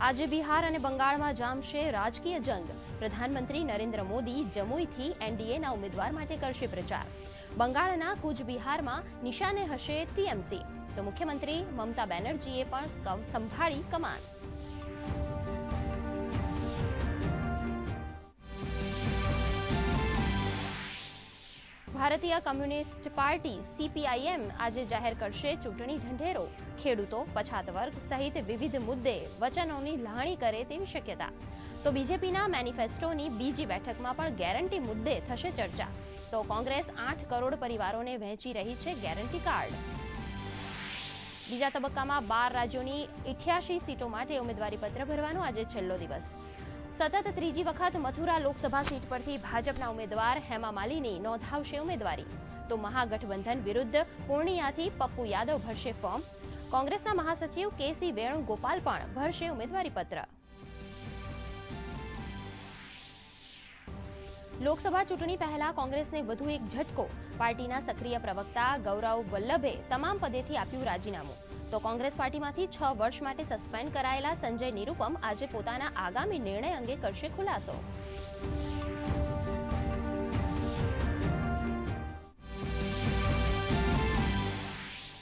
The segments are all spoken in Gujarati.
આજે બિહાર અને બંગાળમાં જામશે રાજકીય જંગ. પ્રધાનમંત્રી નરેન્દ્ર મોદી જમુઈથી એનડીએના ઉમેદવાર માટે કરશે પ્રચાર. બંગાળના કુચબિહારમાં નિશાને હશે ટીએમસી. તો મુખ્યમંત્રી મમતા બેનર્જીએ પણ સંભાળી કમાન. ભારતીય કમ્યુનિસ્ટ પાર્ટી સીપીઆઈએમ આજે જાહેર કરશે ચૂંટણી ઢંઢેરો. ખેડૂતો, પછાત વર્ગ સહિત વિવિધ મુદ્દે વચનોની લાહણી કરે તેવી શક્યતા. તો બીજેપીના મેનિફેસ્ટોની બીજી બેઠકમાં પણ ગેરંટી મુદ્દે થશે ચર્ચા. તો કોંગ્રેસ 8 કરોડ પરિવારોને વહેંચી રહી છે ગેરંટી કાર્ડ. બીજા તબક્કામાં 12 રાજ્યોની 88 સીટો માટે ઉમેદવારી પત્ર ભરવાનો આજે છેલ્લો દિવસ. સતત ત્રીજી વખત મથુરા લોકસભા સીટ પરથી ભાજપના ઉમેદવાર હેમા માલિની નોંધાવશે ઉમેદવારી. તો મહાગઠબંધન વિરુદ્ધ પૂર્ણિયાથી પપ્પુ યાદવ ભરશે ફોર્મ. કોંગ્રેસના મહાસચિવ કેસી વેણુગોપાલ પણ ભરશે ઉમેદવારી પત્ર. લોકસભા ચૂંટણી પહેલા કોંગ્રેસને વધુ એક ઝટકો. પાર્ટીના સક્રિય પ્રવક્તા ગૌરવ વલ્લભે તમામ પદેથી આપ્યું રાજીનામું. તો કોંગ્રેસ પાર્ટીમાંથી 6 વર્ષ માટે સસ્પેન્ડ કરાયેલા સંજય નિરુપમ આજે પોતાના આગામી નિર્ણય અંગે કરશે ખુલાસો.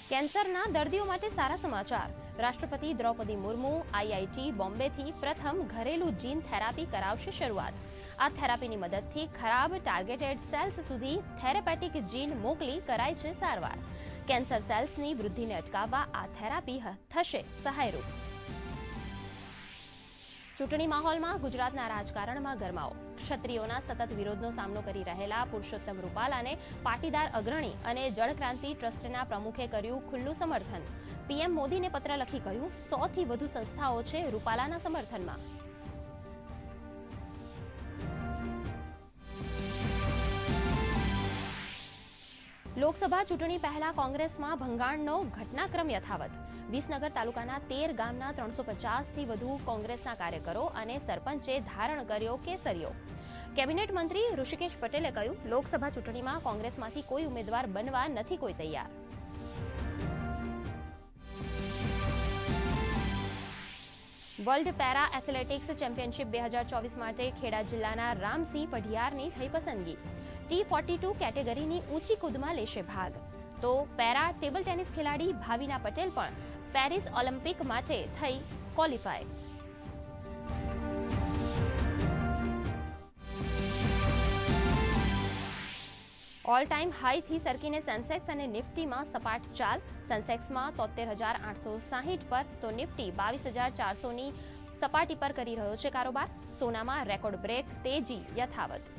કેન્સરના દર્દીઓ માટે સારા સમાચાર. રાષ્ટ્રપતિ દ્રૌપદી મુર્મુ આઈઆઈટી બોમ્બેથી પ્રથમ ઘરેલું જીન થેરાપી કરાવશે શરૂઆત. આ થેરાપીની મદદથી ખરાબ ટાર્ગેટેડ સેલ્સ સુધી થેરાપેટિક જીન મોકલી કરાય છે સારવાર. કેન્સર સેલ્સની વૃદ્ધિને અટકાવવા આ થેરાપી થશે સહાયરૂપ. ચૂંટણી માહોલમાં ગુજરાતના રાજકારણમાં ગરમાવો. ક્ષત્રિયોના સતત વિરોધનો સામનો કરી રહેલા પુરુષોત્તમ રૂપાલાને પાટીદાર અગ્રણી અને જળક્રાંતિ ટ્રસ્ટના પ્રમુખે કર્યું ખુલ્લું સમર્થન. પીએમ મોદીને પત્ર લખી કહ્યું 100 થી વધુ સંસ્થાઓ છે રૂપાલાના સમર્થનમાં. લોકસભા ચૂંટણી પહેલા કોંગ્રેસમાં ભંગાણનો ઘટનાક્રમ યથાવત. વિસનગર તાલુકાના 13 ગામના 350 થી વધુ કોંગ્રેસના કાર્યકરો અને સરપંચે ધારણ કર્યો કેસરિયો. કેબિનેટ મંત્રી ઋષિકેશ પટેલે કહ્યું લોકસભા ચૂંટણીમાં કોંગ્રેસમાંથી કોઈ ઉમેદવાર બનવા નથી કોઈ તૈયાર. વર્લ્ડ પેરા એથ્લેટિક્સ ચેમ્પિયનશિપ 2024 માટે ખેડા જિલ્લાના રામસિંહ પઢિયારની થઈ પસંદગી. T42 કેટેગરીની ઊંચી કૂદમાં લેશે ભાગ. તો પેરા ટેબલ ટેનિસ ખેલાડી ભાવિના પટેલ પણ પેરિસ ઓલિમ્પિક માટે થઈ ક્વોલિફાય. ઓલ ટાઈમ હાઈથી સરકીને સેન્સેક્સ અને નિફ્ટીમાં સપાટ ચાલ. સેન્સેક્સમાં 73,860 પર તો નિફ્ટી 22,400ની સપાટી પર કરી રહ્યો છે કારોબાર. સોનામાં રેકોર્ડ બ્રેક, તેજી યથાવત.